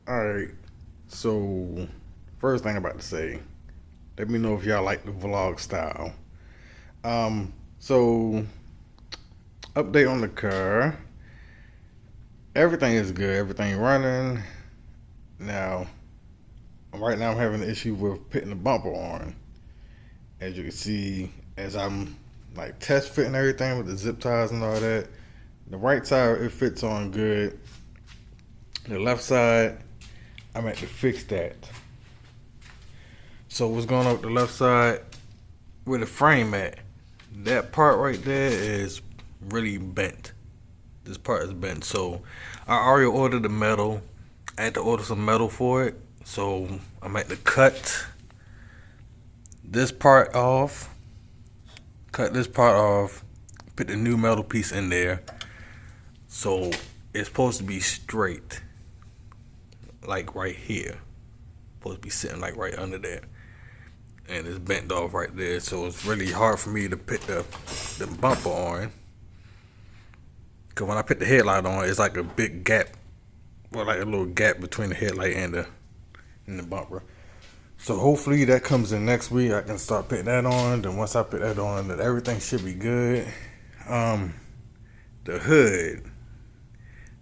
Alright, so first thing I'm about to say, let me know if y'all like the vlog style. So update on the car. Everything is good, everything running. Now, right now I'm having an issue with putting the bumper on. As you can see, as I'm like test fitting everything with the zip ties and all that, the right side it fits on good. The left side, I'm at to fix that. So what's going on with the left side? Where the frame at? That part right there is really bent. This part is bent. So I already ordered the metal. I had to order some metal for it. So I'm at to cut this part off. Cut this part off. Put the new metal piece in there. So it's supposed to be straight. Like right here. Supposed to be sitting like right under there. And it's bent off right there, so it's really hard for me to put the bumper on. Cause when I put the headlight on, it's like a big gap, or like a little gap between the headlight and the bumper. So hopefully that comes in next week. I can start putting that on. Then once I put that on, then everything should be good. The hood.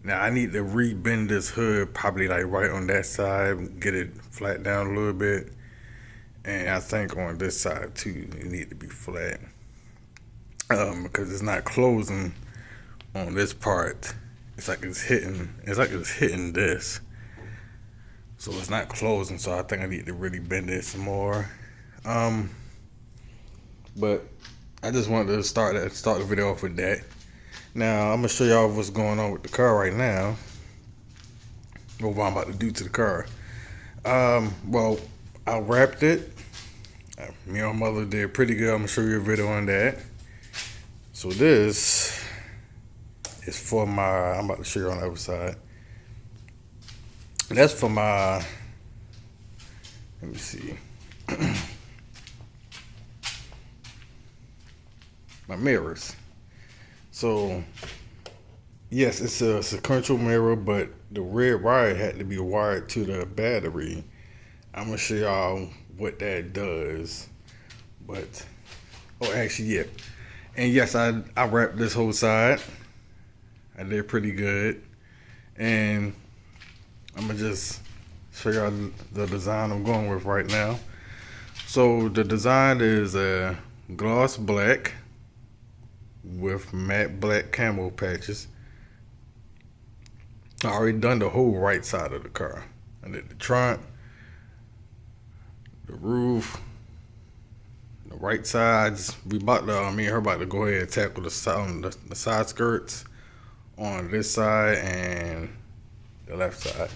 Now I need to re-bend this hood, probably like right on that side, get it flat down a little bit. And I think on this side too, it need to be flat because it's not closing on this part. It's like it's hitting. It's like it's hitting this, so it's not closing. So I think I need to really bend it some more. But I just wanted to start the video off with that. Now I'm gonna show y'all what's going on with the car right now. What I'm about to do to the car. Well, I wrapped it. Me and my mother did pretty good. I'm gonna show you a video on that. So this is for my. I'm about to show you on the other side. That's for my. Let me see. My mirrors. So yes, it's a sequential mirror, but the red wire had to be wired to the battery. I'm gonna show y'all what that does. But actually, yeah. And yes, I wrapped this whole side. I did pretty good. And I'm gonna just show y'all the design I'm going with right now. So the design is a gloss black with matte black camo patches. I already done the whole right side of the car. I did the trunk, the roof, the right sides. Me and her about to go ahead and tackle the side skirts on this side and the left side.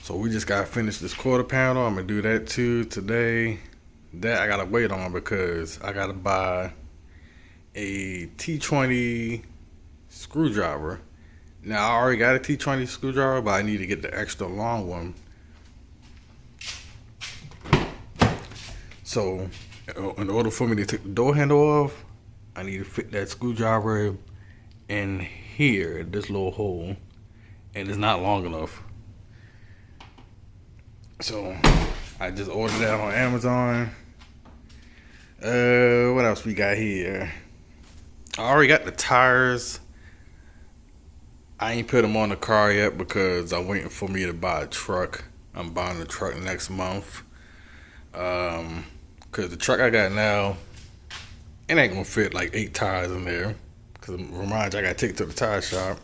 So we just gotta finish this quarter panel. I'm gonna do that too today. That I gotta wait on because I gotta buy a T20 screwdriver. Now I already got a T20 screwdriver, but I need to get the extra long one. So in order for me to take the door handle off, I need to fit that screwdriver in here, this little hole, and it's not long enough. So I just ordered that on Amazon. What else we got here? I already got the tires. I ain't put them on the car yet because I'm waiting for me to buy a truck. I'm buying the truck next month. Cause the truck I got now, it ain't gonna fit like 8 tires in there. Cause remind you, I gotta take it to the tire shop.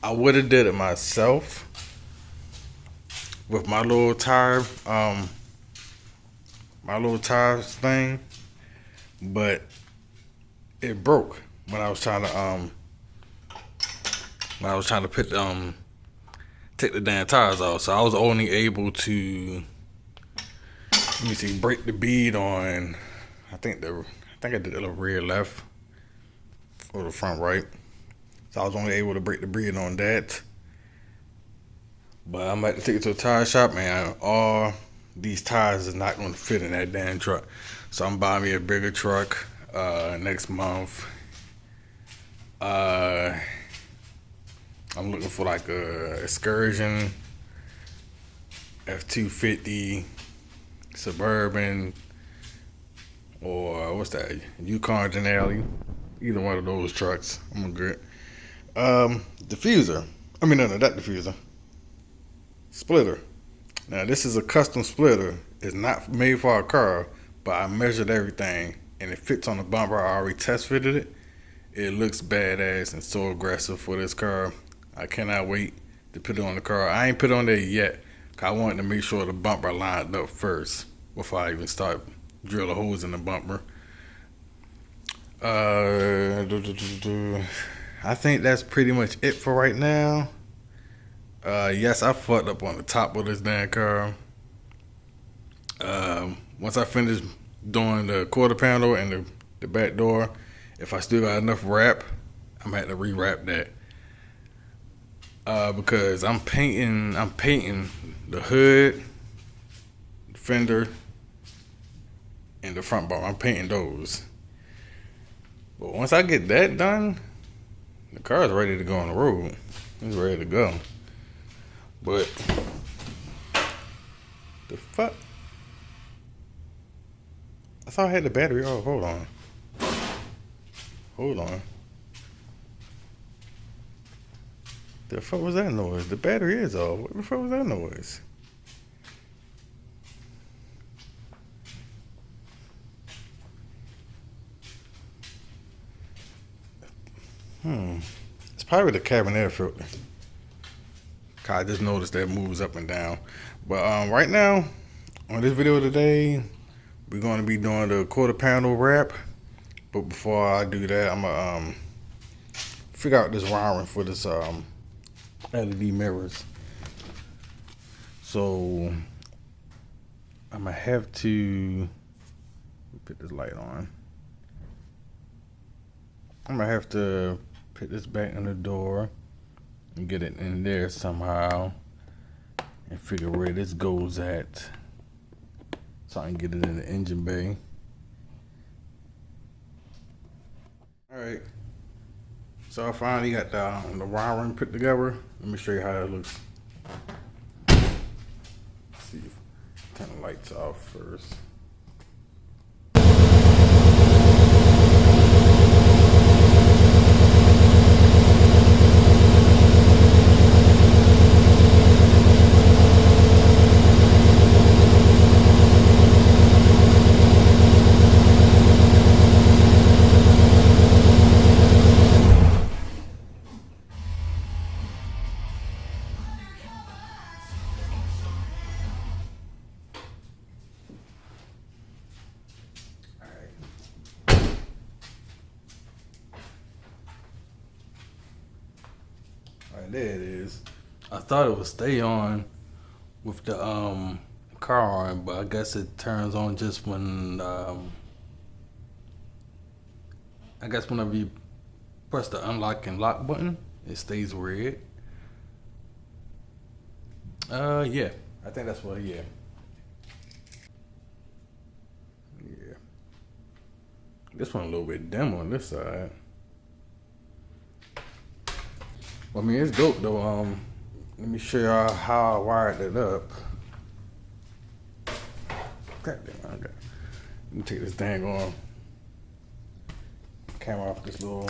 I would have did it myself with my little tire, thing, but it broke when I was trying to put take the damn tires off. So I was only able to, let me see, break the bead on. I think I did the rear left or the front right. So I was only able to break the bead on that. But I'm about to take it to a tire shop, man. All these tires is not going to fit in that damn truck. So I'm buying me a bigger truck next month. I'm looking for like a Excursion, F-250, Suburban, or what's that? Yukon Denali. Either one of those trucks, I'm good. Diffuser. I mean, no, not diffuser. Splitter. Now, this is a custom splitter. It's not made for our car, but I measured everything and it fits on the bumper. I already test fitted it. It looks badass and so aggressive for this car. I cannot wait to put it on the car. I ain't put it on there yet, cause I wanted to make sure the bumper lined up first before I even start drilling holes in the bumper. I think that's pretty much it for right now. Yes, I fucked up on the top of this damn car. Once I finish doing the quarter panel and the back door, if I still got enough wrap, I'm gonna have to rewrap that. Because I'm painting the hood, the fender, and the front bar. I'm painting those. But once I get that done, the car is ready to go on the road. It's ready to go. But the fuck? I thought I had the battery off. Hold on. The fuck was that noise? The battery is off. What the fuck was that noise? It's probably the cabin air filter. I just noticed that it moves up and down. But right now, on this video today, we're going to be doing the quarter panel wrap. But before I do that, I'm going to figure out this wiring for this LED mirrors. So I'm going to have to put this light on. I'm going to have to put this back in the door and get it in there somehow and figure where this goes at so I can get it in the engine bay. Alright, so I finally got the wiring put together. Let me show you how it looks. Let's see if turn the lights off first. Alright, there it is. I thought it would stay on with the car on, but I guess it turns on just when I guess whenever you press the unlock and lock button, it stays red. Yeah, I think that's what. Yeah. This one a little bit dim on this side. I mean, it's dope though. Let me show y'all how I wired it up. God damn, let me take this dang on camera off this little.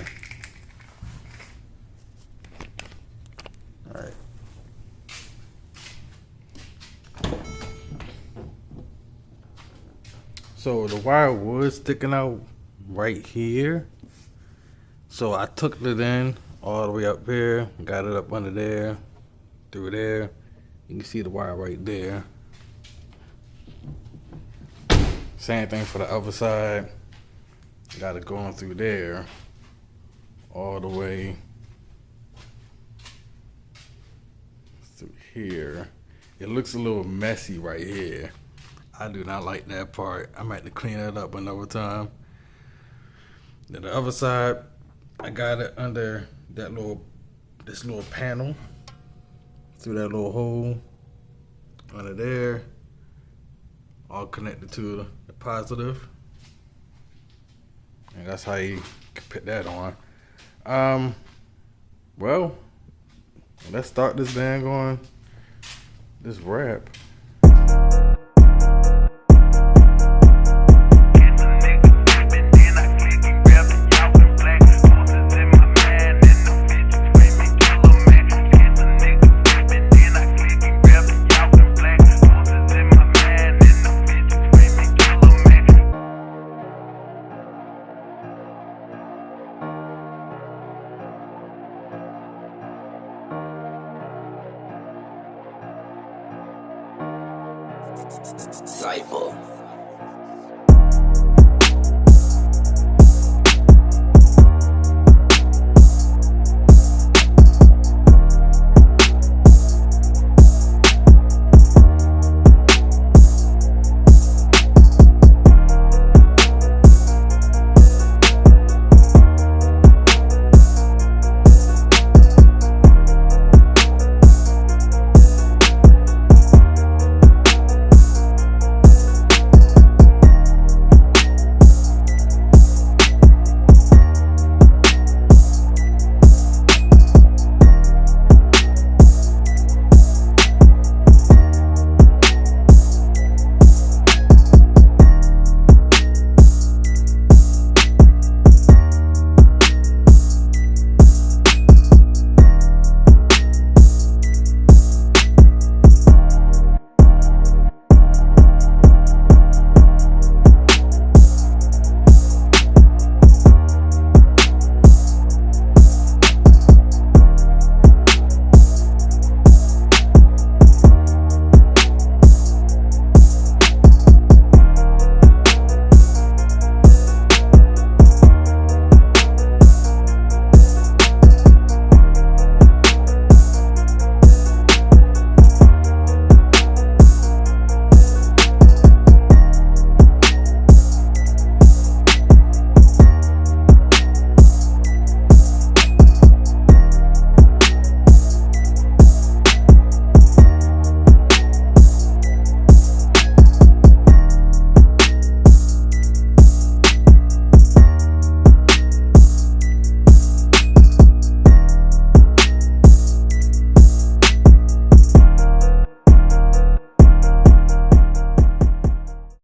All right. So the wire was sticking out right here. So I took it in all the way up here, got it up under there, through there. You can see the wire right there. Same thing for the other side. Got it going through there, all the way through here. It looks a little messy right here. I do not like that part. I might have to clean that up another time. Then the other side, I got it under this little panel, through that little hole under there, all connected to the positive. And that's how you can put that on. Well, Let's start this band going. This rap. Cypher.